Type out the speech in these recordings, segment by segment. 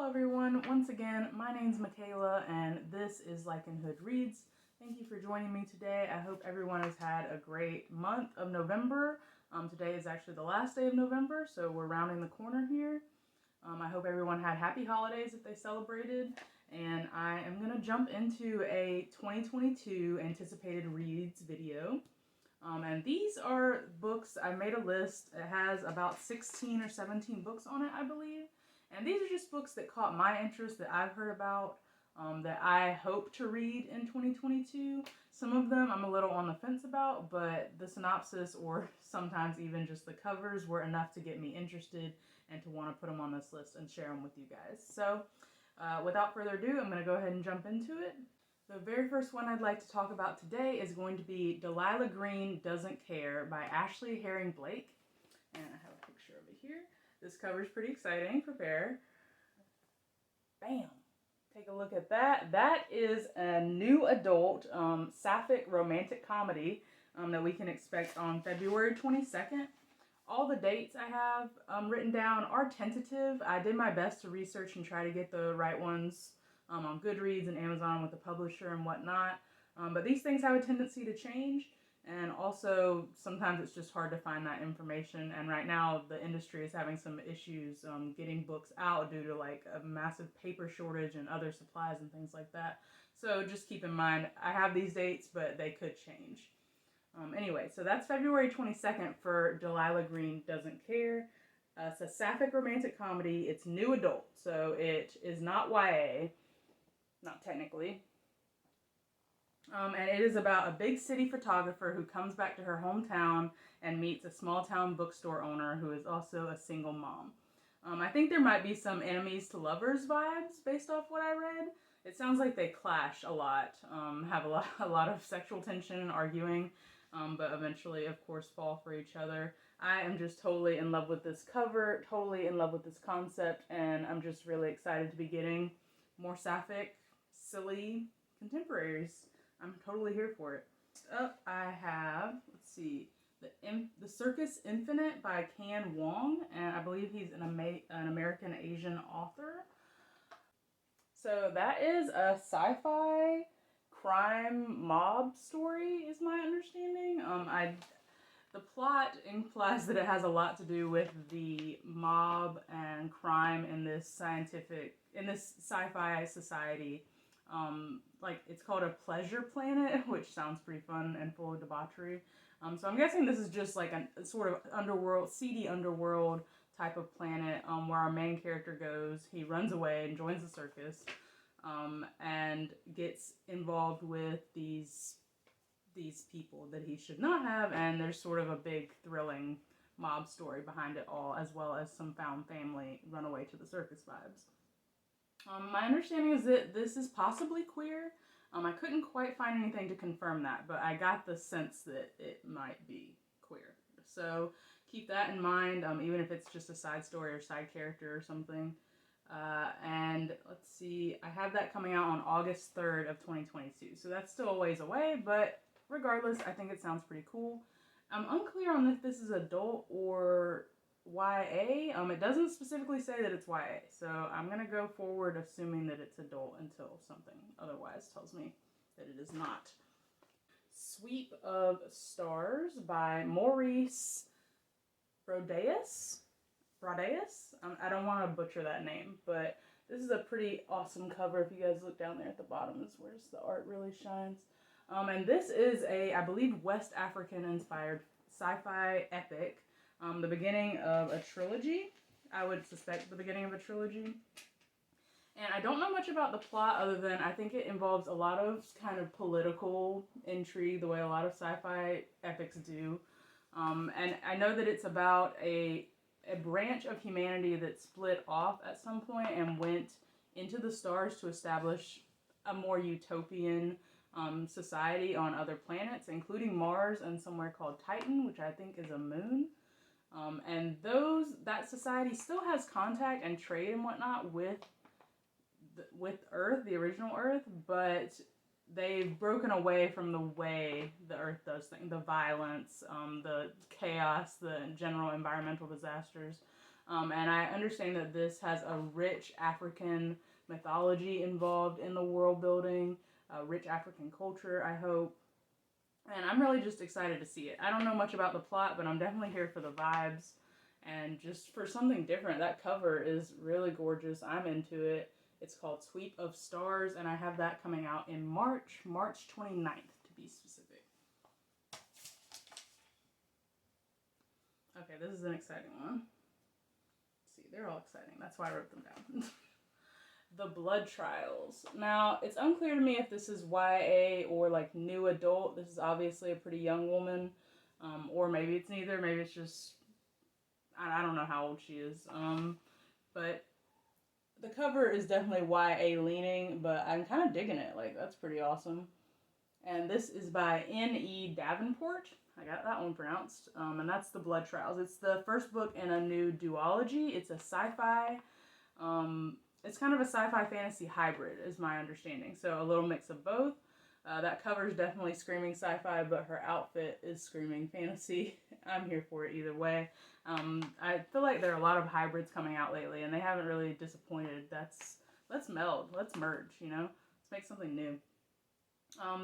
Hello everyone, once again, my name's Michaela and this is LycanhoodReads. Thank you for joining me today. I hope everyone has had a great month of November. Today is actually the last day of November, so we're rounding the corner here. I hope everyone had happy holidays if they celebrated, and I am going to jump into a 2022 anticipated reads video. And these are books. I made a list. It has about 16 or 17 books on it, I believe. And these are just books that caught my interest, that I've heard about, that I hope to read in 2022. Some of them I'm a little on the fence about, but the synopsis or sometimes even just the covers were enough to get me interested and to want to put them on this list and share them with you guys. So without further ado, I'm going to go ahead and jump into it. The very first one I'd like to talk about today is going to be Delilah Green Doesn't Care by Ashley Herring Blake. And I have a picture over here. This cover is pretty exciting. Prepare. Bam! Take a look at that. That is a new adult sapphic romantic comedy that we can expect on February 22nd. All the dates I have written down are tentative. I did my best to research and try to get the right ones on Goodreads and Amazon with the publisher and whatnot. But these things have a tendency to change. And also, sometimes it's just hard to find that information. And right now, the industry is having some issues getting books out due to like a massive paper shortage and other supplies and things like that. So just keep in mind, I have these dates, but they could change. Anyway, so that's February 22nd for Delilah Green Doesn't Care. It's a sapphic romantic comedy. It's new adult, so it is not YA, not technically. And it is about a big city photographer who comes back to her hometown and meets a small town bookstore owner who is also a single mom. I think there might be some enemies to lovers vibes based off what I read. It sounds like they clash a lot, have a lot of sexual tension and arguing, but eventually, of course, fall for each other. I am just totally in love with this cover, totally in love with this concept, and I'm just really excited to be getting more sapphic, silly contemporaries. I'm totally here for it. Up, I have, let's see, the Circus Infinite by Can Wong, and I believe he's an American Asian author. So that is a sci-fi crime mob story, is my understanding. The plot implies that it has a lot to do with the mob and crime in this sci-fi society. Like it's called a pleasure planet, which sounds pretty fun and full of debauchery. So I'm guessing this is just like a sort of underworld, seedy underworld type of planet where our main character goes. He runs away and joins the circus and gets involved with these people that he should not have, and there's sort of a big thrilling mob story behind it all, as well as some found family runaway to the circus vibes. My understanding is that this is possibly queer. I couldn't quite find anything to confirm that, but I got the sense that it might be queer. So keep that in mind, even if it's just a side story or side character or something. And let's see, I have that coming out on August 3rd of 2022. So that's still a ways away, but regardless, I think it sounds pretty cool. I'm unclear on if this is adult or YA. It doesn't specifically say that it's YA, so I'm gonna go forward assuming that it's adult until something otherwise tells me that it is not. Sweep of Stars by Maurice Brodeus. I don't want to butcher that name, but this is a pretty awesome cover. If you guys look down there at the bottom, is where the art really shines. And this is a, I believe, West African inspired sci-fi epic. The beginning of a trilogy. I would suspect the beginning of a trilogy. And I don't know much about the plot other than I think it involves a lot of kind of political intrigue, the way a lot of sci-fi epics do. And I know that it's about a branch of humanity that split off at some point and went into the stars to establish a more utopian society on other planets, including Mars and somewhere called Titan, which I think is a moon. And that society still has contact and trade and whatnot with Earth, the original Earth, but they've broken away from the way the Earth does things, the violence, the chaos, the general environmental disasters. And I understand that this has a rich African mythology involved in the world building, rich African culture, I hope. And I'm really just excited to see it. I don't know much about the plot, but I'm definitely here for the vibes and just for something different. That cover is really gorgeous. I'm into it. It's called Sweep of Stars, and I have that coming out in March 29th to be specific. Okay, this is an exciting one. Let's see, they're all exciting. That's why I wrote them down. The Blood Trials. Now, it's unclear to me if this is YA or like new adult. This is obviously a pretty young woman, or maybe it's neither. Maybe it's just, I don't know how old she is. But the cover is definitely YA leaning, but I'm kind of digging it. Like, that's pretty awesome. And this is by N.E. Davenport. I got that one pronounced. And that's The Blood Trials. It's the first book in a new duology. It's a sci-fi. It's kind of a sci-fi fantasy hybrid, is my understanding. So a little mix of both. That cover is definitely screaming sci-fi, but her outfit is screaming fantasy. I'm here for it either way. I feel like there are a lot of hybrids coming out lately, and they haven't really disappointed. Let's meld. Let's merge, you know? Let's make something new.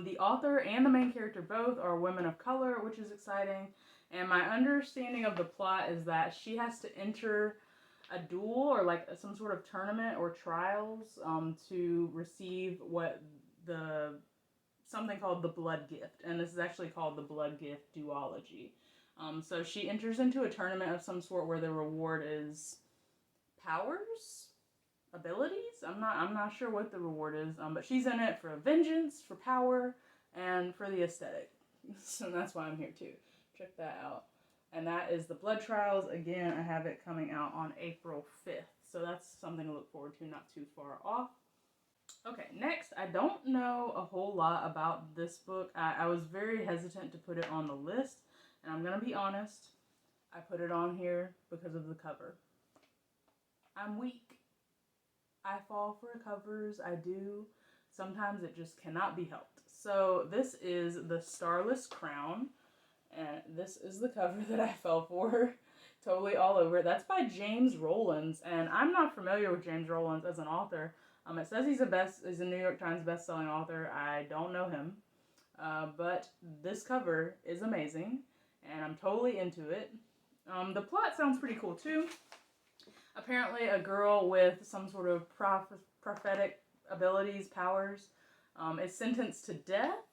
The author and the main character both are women of color, which is exciting. And my understanding of the plot is that she has to enter a duel or like some sort of tournament or trials to receive something called the Blood Gift. And this is actually called the Blood Gift duology. So she enters into a tournament of some sort where the reward is powers, abilities. I'm not sure what the reward is, but she's in it for vengeance, for power, and for the aesthetic. So that's why I'm here too. Check that out. And that is The Blood Trials. Again, I have it coming out on April 5th. So that's something to look forward to, not too far off. Okay, next, I don't know a whole lot about this book. I was very hesitant to put it on the list. And I'm going to be honest, I put it on here because of the cover. I'm weak. I fall for covers. I do. Sometimes it just cannot be helped. So this is the Starless Crown. And this is the cover that I fell for. Totally all over it. That's by James Rollins. And I'm not familiar with James Rollins as an author. It says he's a New York Times bestselling author. I don't know him. But this cover is amazing. And I'm totally into it. The plot sounds pretty cool too. Apparently a girl with some sort of prophetic abilities, powers, is sentenced to death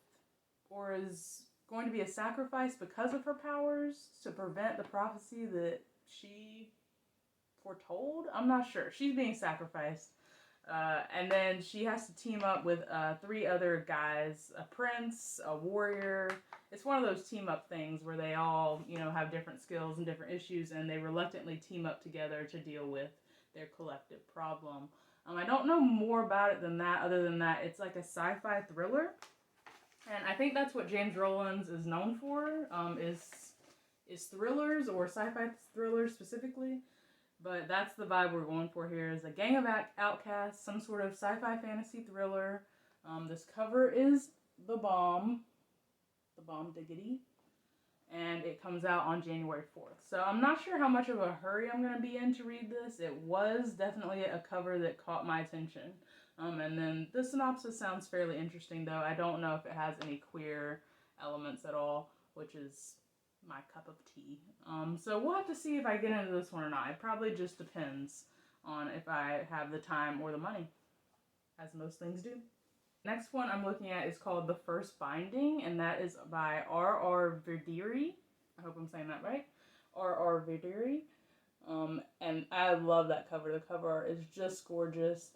or is going to be a sacrifice because of her powers to prevent the prophecy that she foretold? I'm not sure. She's being sacrificed. And then she has to team up with 3 other guys, a prince, a warrior. It's one of those team up things where they all, have different skills and different issues, and they reluctantly team up together to deal with their collective problem. I don't know more about it than that, other than that it's like a sci-fi thriller. And I think that's what James Rollins is known for, is thrillers or sci-fi thrillers specifically. But that's the vibe we're going for here, is a gang of outcasts, some sort of sci-fi fantasy thriller. This cover is the bomb diggity, and it comes out on January 4th. So I'm not sure how much of a hurry I'm going to be in to read this. It was definitely a cover that caught my attention. And then the synopsis sounds fairly interesting, though. I don't know if it has any queer elements at all, which is my cup of tea. So we'll have to see if I get into this one or not. It probably just depends on if I have the time or the money, as most things do. Next one I'm looking at is called The First Binding, and that is by R.R. Verdiri. I hope I'm saying that right. R.R. Verdiri. And I love that cover. The cover art is just gorgeous.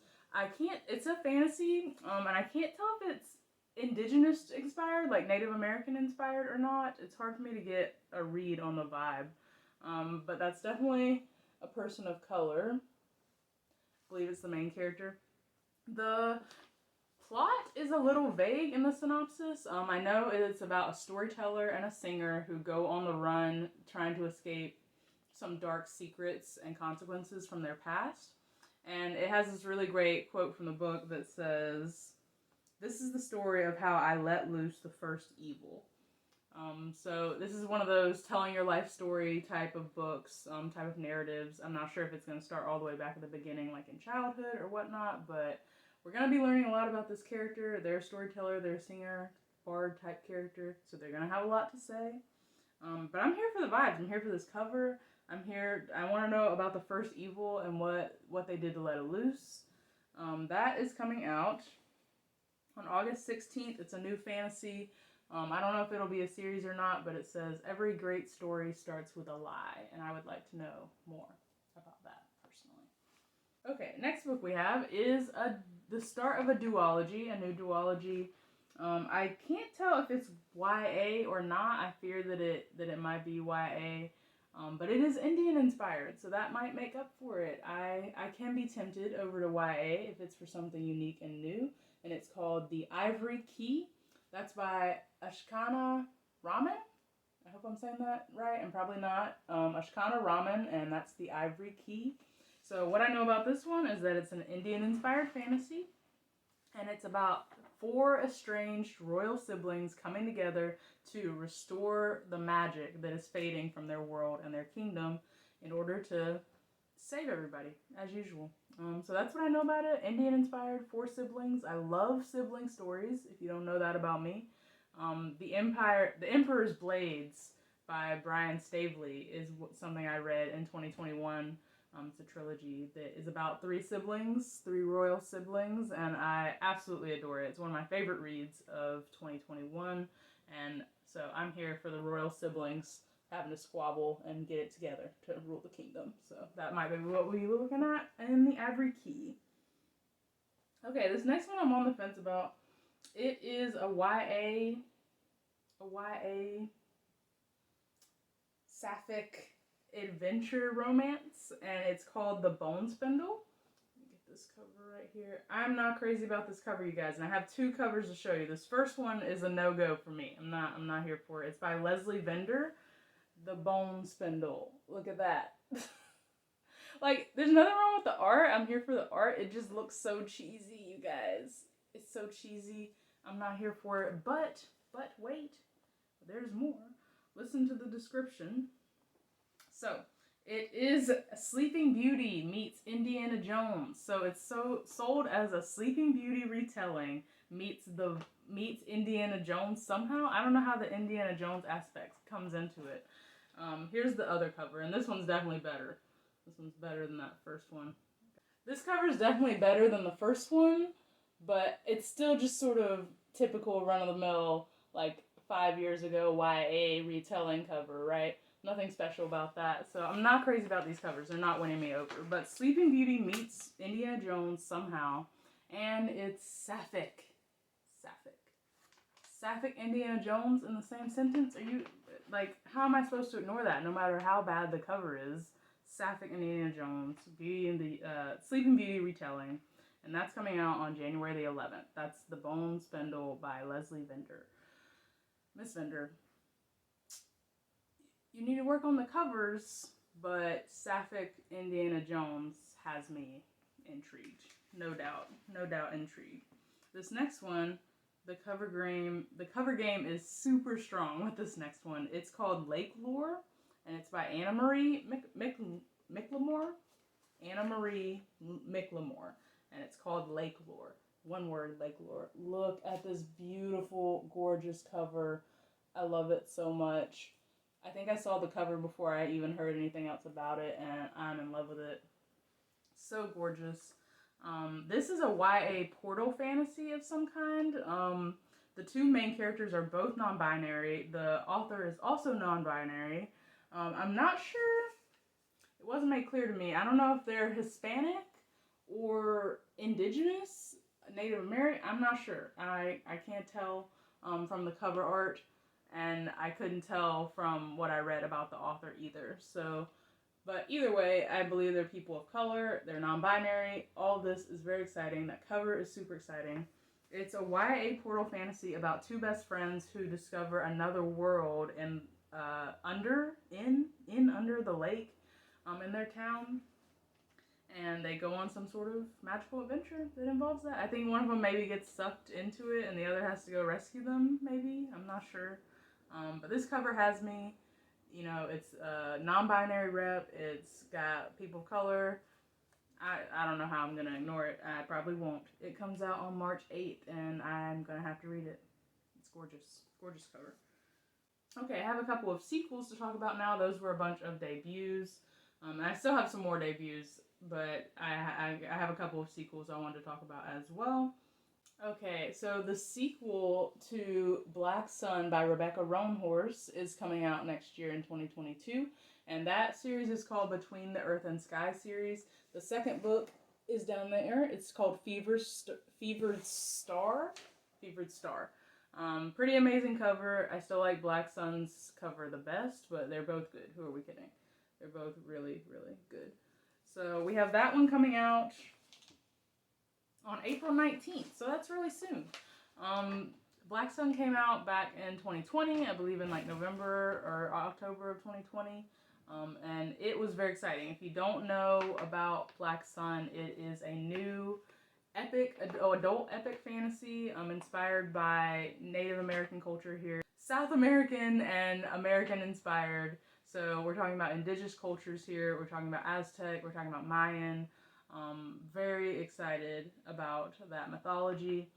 It's a fantasy, and I can't tell if it's indigenous inspired, like Native American inspired or not. It's hard for me to get a read on the vibe. But that's definitely a person of color. I believe it's the main character. The plot is a little vague in the synopsis. I know it's about a storyteller and a singer who go on the run trying to escape some dark secrets and consequences from their past. And it has this really great quote from the book that says, "This is the story of how I let loose the first evil." So this is one of those telling your life story type of books, type of narratives. I'm not sure if it's going to start all the way back at the beginning, like in childhood or whatnot, but we're going to be learning a lot about this character. They're a storyteller, they're a singer, bard type character, so they're going to have a lot to say. But I'm here for the vibes. I'm here for this cover. I'm here. I want to know about the first evil and what they did to let it loose. That is coming out on August 16th. It's a new fantasy. I don't know if it'll be a series or not, but it says every great story starts with a lie, and I would like to know more about that personally. Okay, next book we have is the start of a duology, a new duology. I can't tell if it's YA or not. I fear that it might be YA, but it is Indian inspired, so that might make up for it. I can be tempted over to YA if it's for something unique and new, and it's called The Ivory Key. That's by Ashkana Raman. I hope I'm saying that right. I'm probably not. Ashkana Raman, and that's The Ivory Key. So what I know about this one is that it's an Indian-inspired fantasy, and it's about 4 estranged royal siblings coming together to restore the magic that is fading from their world and their kingdom in order to save everybody, as usual. So that's what I know about it. Indian-inspired, 4 siblings. I love sibling stories, if you don't know that about me. The Emperor's Blades by Brian Staveley is something I read in 2021. It's a trilogy that is about 3 siblings, 3 royal siblings, and I absolutely adore it. It's one of my favorite reads of 2021, and so I'm here for the royal siblings having to squabble and get it together to rule the kingdom. So that might be what we were looking at in The Ivory Key. Okay, this next one I'm on the fence about. It is a YA sapphic adventure romance, and it's called The Bone Spindle. Let me get this cover right here. I'm not crazy about this cover, you guys, and I have 2 covers to show you. This first one is a no-go for me. I'm not here for it. It's by Leslie Bender. The Bone Spindle. Look at that. Like, there's nothing wrong with the art. I'm here for the art. It just looks so cheesy, you guys. It's so cheesy. I'm not here for it. But wait. There's more. Listen to the description. So, it is Sleeping Beauty meets Indiana Jones. So, it's sold as a Sleeping Beauty retelling meets Indiana Jones somehow. I don't know how the Indiana Jones aspect comes into it. Here's the other cover, and this one's definitely better. This one's better than that first one. This cover is definitely better than the first one, but it's still just sort of typical run-of-the-mill, like 5 years ago YA retelling cover, right? Nothing special about that. So I'm not crazy about these covers. They're not winning me over. But Sleeping Beauty meets Indiana Jones somehow, and it's sapphic. Sapphic Indiana Jones in the same sentence? Are you, like, how am I supposed to ignore that no matter how bad the cover is? Sapphic Indiana Jones, Sleeping Beauty retelling, and that's coming out on January the 11th. That's The Bone Spindle by Leslie Bender. Miss Bender, you need to work on the covers, but Sapphic Indiana Jones has me intrigued. No doubt intrigued. This next one, the cover game is super strong with this next one. It's called Lakelore, and it's by Anna Marie Miclemore. Anna Marie Miclemore, and it's called Lakelore. One word, Lakelore. Look at this beautiful, gorgeous cover. I love it so much. I think I saw the cover before I even heard anything else about it, and I'm in love with it. So gorgeous. This is a YA portal fantasy of some kind. The 2 main characters are both non-binary. The author is also non-binary. I'm not sure. It wasn't made clear to me. I don't know if they're Hispanic or indigenous, Native American. I'm not sure. I can't tell from the cover art, and I couldn't tell from what I read about the author either. So, but either way, I believe they're people of color. They're non-binary. All this is very exciting. That cover is super exciting. It's a YA portal fantasy about 2 best friends who discover another world under the lake in their town, and they go on some sort of magical adventure that involves that. I think one of them maybe gets sucked into it and the other has to go rescue them, maybe. I'm not sure. But this cover has me. You know, it's a non-binary rep. It's got people of color. I don't know how I'm going to ignore it. I probably won't. It comes out on March 8th, and I'm going to have to read it. It's gorgeous. Gorgeous cover. Okay, I have a couple of sequels to talk about now. Those were a bunch of debuts. And I still have some more debuts, but I have a couple of sequels I wanted to talk about as well. Okay, so the sequel to Black Sun by Rebecca Roanhorse is coming out next year in 2022, and that series is called Between the Earth and Sky series. The second book is down there. It's called Fevered Star. Pretty amazing cover. I still like Black Sun's cover the best, but they're both good. Who are we kidding? They're both really, really good. So we have that one coming out on April 19th, so that's really soon. Black Sun came out back in 2020, I believe in like November or October of 2020, and it was very exciting. If you don't know about Black Sun, it is a new adult epic fantasy inspired by Native American culture here. South American and American inspired, so we're talking about indigenous cultures here, we're talking about Aztec, we're talking about Mayan. Very excited about that mythology.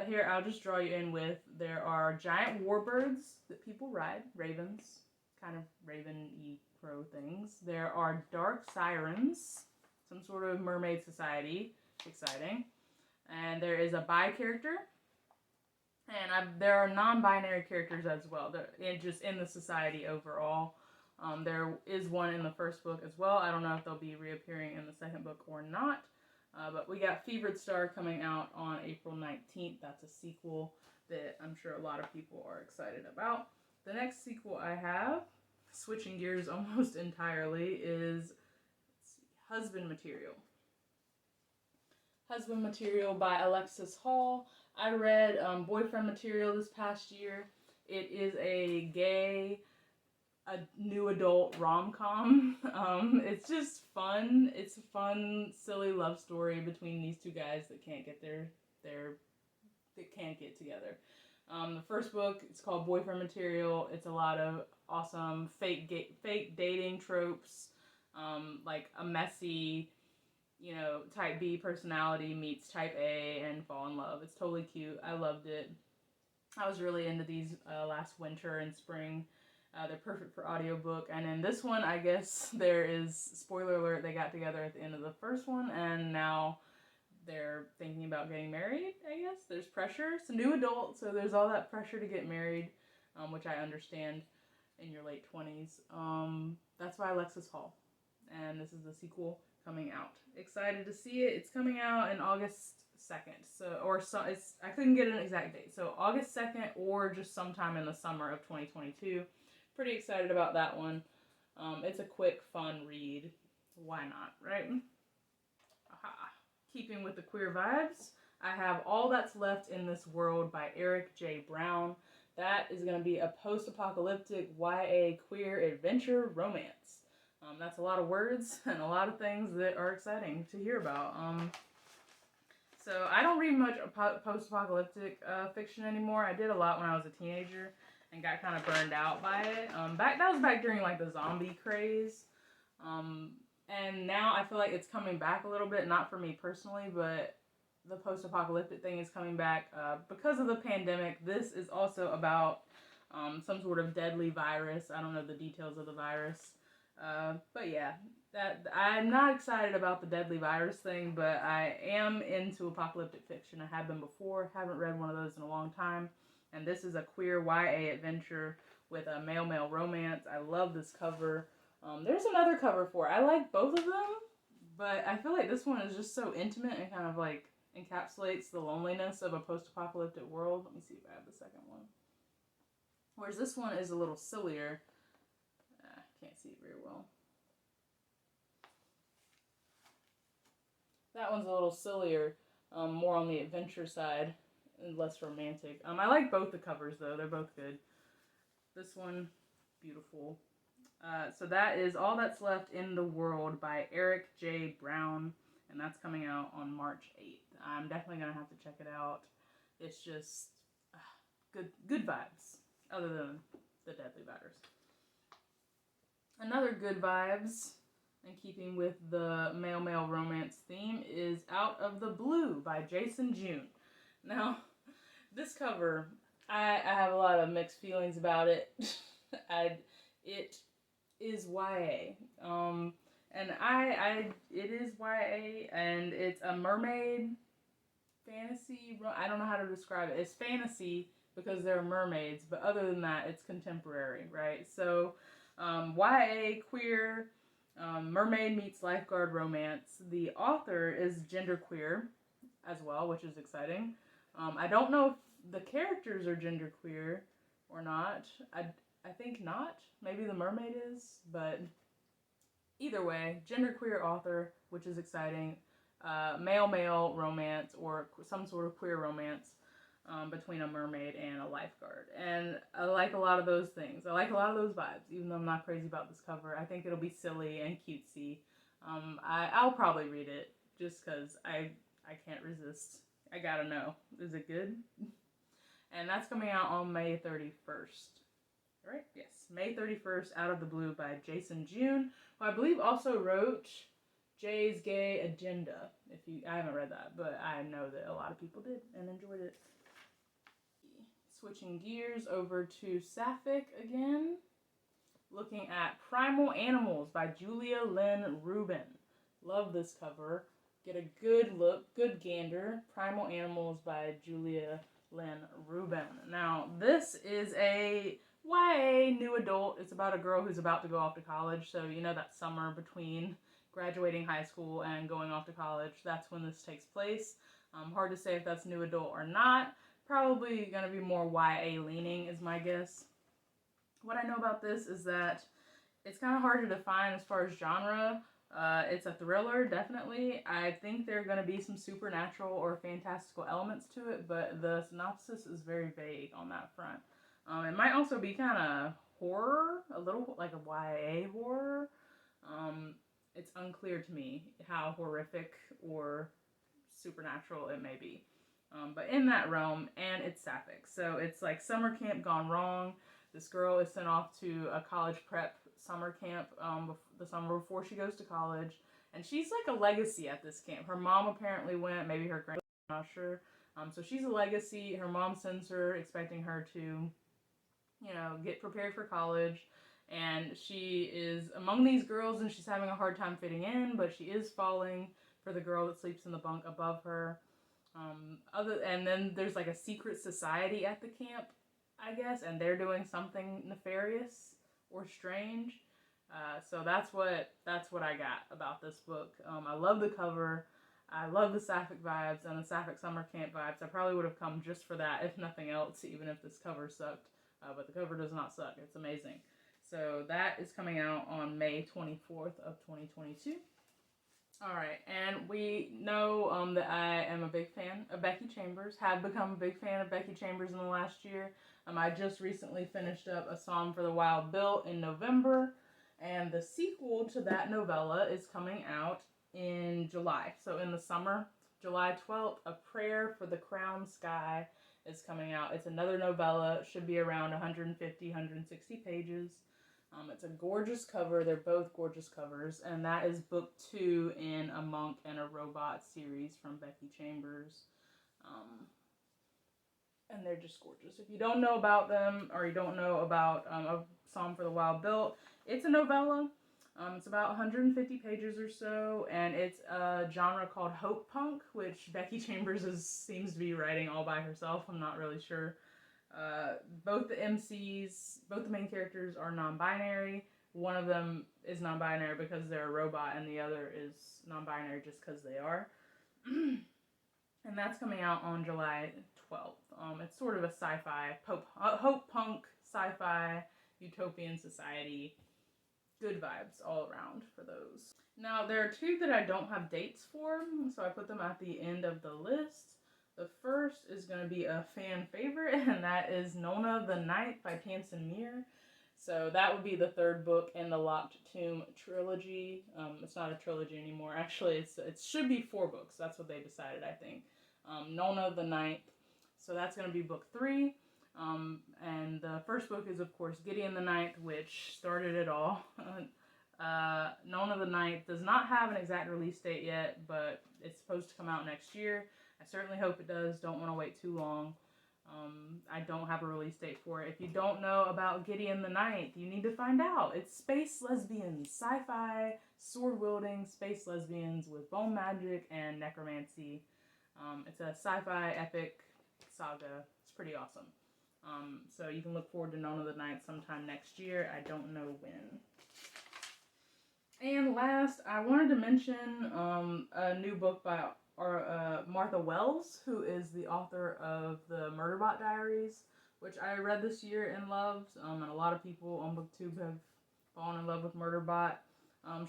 Here, I'll just draw you in with, there are giant warbirds that people ride, ravens, kind of raven-y crow things. There are dark sirens, some sort of mermaid society, exciting. And there is a bi character, and there are non-binary characters as well, just in the society overall. There is one in the first book as well. I don't know if they'll be reappearing in the second book or not. But we got Fevered Star coming out on April 19th. That's a sequel that I'm sure a lot of people are excited about. The next sequel I have, switching gears almost entirely, is Husband Material. Husband Material by Alexis Hall. I read Boyfriend Material this past year. It is a new adult rom-com. It's just fun. It's a fun, silly love story between these two guys that can't get together. The first book, it's called Boyfriend Material. It's a lot of awesome fake dating tropes, like a messy, type B personality meets type A and fall in love. It's totally cute. I loved it. I was really into these last winter and spring. They're perfect for audiobook. And in this one, I guess there is, spoiler alert, they got together at the end of the first one, and now they're thinking about getting married, I guess. There's pressure. It's a new adult, so there's all that pressure to get married, which I understand in your late 20s. That's by Alexis Hall. And this is the sequel coming out. Excited to see it. It's coming out in August 2nd. I couldn't get an exact date. So August 2nd or just sometime in the summer of 2022. Pretty excited about that one. It's a quick, fun read. Why not, right? Aha. Keeping with the queer vibes, I have All That's Left in This World by Eric J. Brown. That is going to be a post-apocalyptic YA queer adventure romance. That's a lot of words and a lot of things that are exciting to hear about. So I don't read much post-apocalyptic fiction anymore. I did a lot when I was a teenager and got kind of burned out by it. That was back during like the zombie craze. And now I feel like it's coming back a little bit, not for me personally, but the post-apocalyptic thing is coming back because of the pandemic. This is also about some sort of deadly virus. I don't know the details of the virus. But yeah, I'm not excited about the deadly virus thing, but I am into apocalyptic fiction. I have been before. Haven't read one of those in a long time. And this is a queer YA adventure with a male-male romance. I love this cover. There's another cover for it. I like both of them, but I feel like this one is just so intimate and kind of like encapsulates the loneliness of a post-apocalyptic world. Let me see if I have the second one. Whereas this one is a little sillier. Can't see it very well. That one's a little sillier, more on the adventure side and less romantic. I like both the covers though, they're both good. This one, beautiful. So that is All That's Left in the World by Eric J. Brown, and that's coming out on March 8th. I'm definitely going to have to check it out. It's just good vibes. other than the deadly virus. Another good vibes, in keeping with the male-male romance theme, is Out of the Blue by Jason June. Now, this cover, I have a lot of mixed feelings about it. It is YA. And it is YA, and it's a mermaid fantasy. I don't know how to describe it. It's fantasy because they're mermaids, but other than that, it's contemporary, right? So, YA, queer, mermaid meets lifeguard romance. The author is genderqueer as well, which is exciting. I don't know if the characters are genderqueer or not. I think not. Maybe the mermaid is, but either way, genderqueer author, which is exciting. Male-male romance or some sort of queer romance between a mermaid and a lifeguard. And I like a lot of those things. I like a lot of those vibes, even though I'm not crazy about this cover. I think it'll be silly and cutesy. I'll probably read it just because I can't resist. I gotta know. Is it good? And that's coming out on May 31st. Right? Yes. May 31st, Out of the Blue by Jason June, who I believe also wrote Jay's Gay Agenda. I haven't read that, but I know that a lot of people did and enjoyed it. Switching gears over to Sapphic again. Looking at Primal Animals by Lynn Rubin. Love this cover. Get a good look, good gander. Primal Animals by Lynn Rubin. Now, this is a YA new adult. It's about a girl who's about to go off to college. So, you know, that summer between graduating high school and going off to college, that's when this takes place. Hard to say if that's new adult or not. Probably going to be more YA leaning is my guess. What I know about this is that it's kind of hard to define as far as genre. It's a thriller, definitely. I think there are going to be some supernatural or fantastical elements to it, but the synopsis is very vague on that front. It might also be kind of horror, a little like a YA horror. It's unclear to me how horrific or supernatural it may be. But in that realm, and it's sapphic. So it's like summer camp gone wrong. This girl is sent off to a college prep summer camp the summer before she goes to college. And she's like a legacy at this camp. Her mom apparently went, maybe her grandma, I'm not sure. So she's a legacy. Her mom sends her, expecting her to, you know, get prepared for college. And she is among these girls and she's having a hard time fitting in, but she is falling for the girl that sleeps in the bunk above her. And then there's like a secret society at the camp, I guess, and they're doing something nefarious or strange. So that's what I got about this book. I love the cover. I love the sapphic vibes and the sapphic summer camp vibes. I probably would have come just for that, if nothing else, even if this cover sucked. But the cover does not suck. It's amazing. So that is coming out on May 24th of 2022. Alright, and we know that I am a big fan of Becky Chambers, have become a big fan of Becky Chambers in the last year. I just recently finished up A Psalm for the Wild Built in November, and the sequel to that novella is coming out in July. So in the summer, July 12th, A Prayer for the Crown Sky is coming out. It's another novella, it should be around 150, 160 pages. It's a gorgeous cover. They're both gorgeous covers. And that is book 2 in a Monk and a Robot series from Becky Chambers. And they're just gorgeous. If you don't know about them, or you don't know about A Psalm for the Wild Built, it's a novella. It's about 150 pages or so. And it's a genre called Hope Punk, which Becky Chambers seems to be writing all by herself. I'm not really sure. Both the MCs, both the main characters are non-binary. One of them is non-binary because they're a robot, and the other is non-binary just because they are. And that's coming out on July 12th. It's sort of a sci-fi, hope punk, sci-fi, utopian society. Good vibes all around for those. Now, there are 2 that I don't have dates for, so I put them at the end of the list. The first is going to be a fan favorite, and that is Nona the Ninth by Tamsin Muir. So that would be the 3rd book in the Locked Tomb trilogy. It's not a trilogy anymore. Actually, it should be 4 books. That's what they decided, I think. Nona the Ninth. So that's going to be book 3. And the first book is, of course, Gideon the Ninth, which started it all. Nona the Ninth does not have an exact release date yet, but it's supposed to come out next year. I certainly hope it does. Don't want to wait too long. I don't have a release date for it. If you don't know about Gideon the Ninth, you need to find out. It's space lesbians, sci-fi, sword-wielding space lesbians with bone magic and necromancy. It's a sci-fi epic saga. It's pretty awesome. So you can look forward to Nona the Ninth sometime next year. I don't know when. And last, I wanted to mention a new book by Martha Wells, who is the author of the Murderbot Diaries, which I read this year and loved, and a lot of people on BookTube have fallen in love with Murderbot.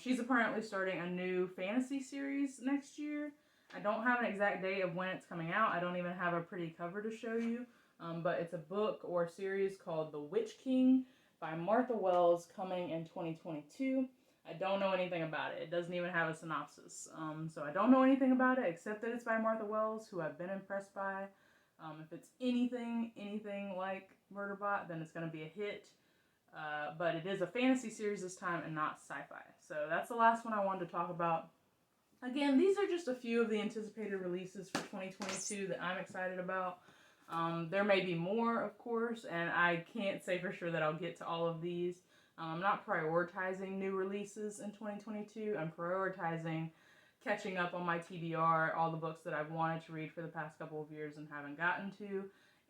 She's apparently starting a new fantasy series next year. I don't have an exact date of when it's coming out. I don't even have a pretty cover to show you, but it's a book or series called The Witch King by Martha Wells, coming in 2022. I don't know anything about it. It doesn't even have a synopsis. So I don't know anything about it except that it's by Martha Wells, who I've been impressed by. If it's anything like Murderbot, then it's going to be a hit. But it is a fantasy series this time and not sci-fi. So that's the last one I wanted to talk about. Again, these are just a few of the anticipated releases for 2022 that I'm excited about. There may be more, of course, and I can't say for sure that I'll get to all of these. I'm not prioritizing new releases in 2022. I'm prioritizing catching up on my TBR, all the books that I've wanted to read for the past couple of years and haven't gotten to.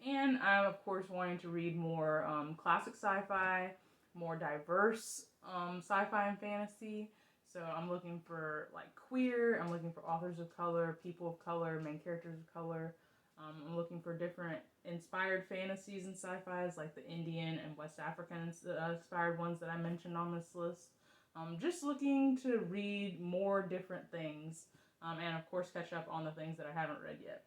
And I'm, of course, wanting to read more classic sci-fi, more diverse sci-fi and fantasy. So I'm looking for, like, queer, I'm looking for authors of color, people of color, main characters of color. I'm looking for different inspired fantasies and sci-fis, like the Indian and West African inspired ones that I mentioned on this list. Just looking to read more different things, and of course catch up on the things that I haven't read yet.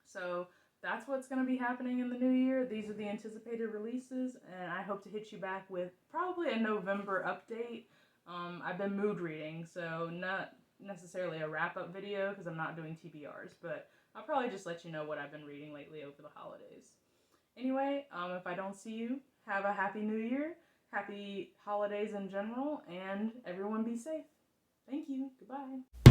So that's what's going to be happening in the new year. These are the anticipated releases, and I hope to hit you back with probably a November update. I've been mood reading, so not necessarily a wrap-up video because I'm not doing TBRs, but I'll probably just let you know what I've been reading lately over the holidays. Anyway, if I don't see you, have a happy new year, happy holidays in general, and everyone be safe. Thank you. Goodbye.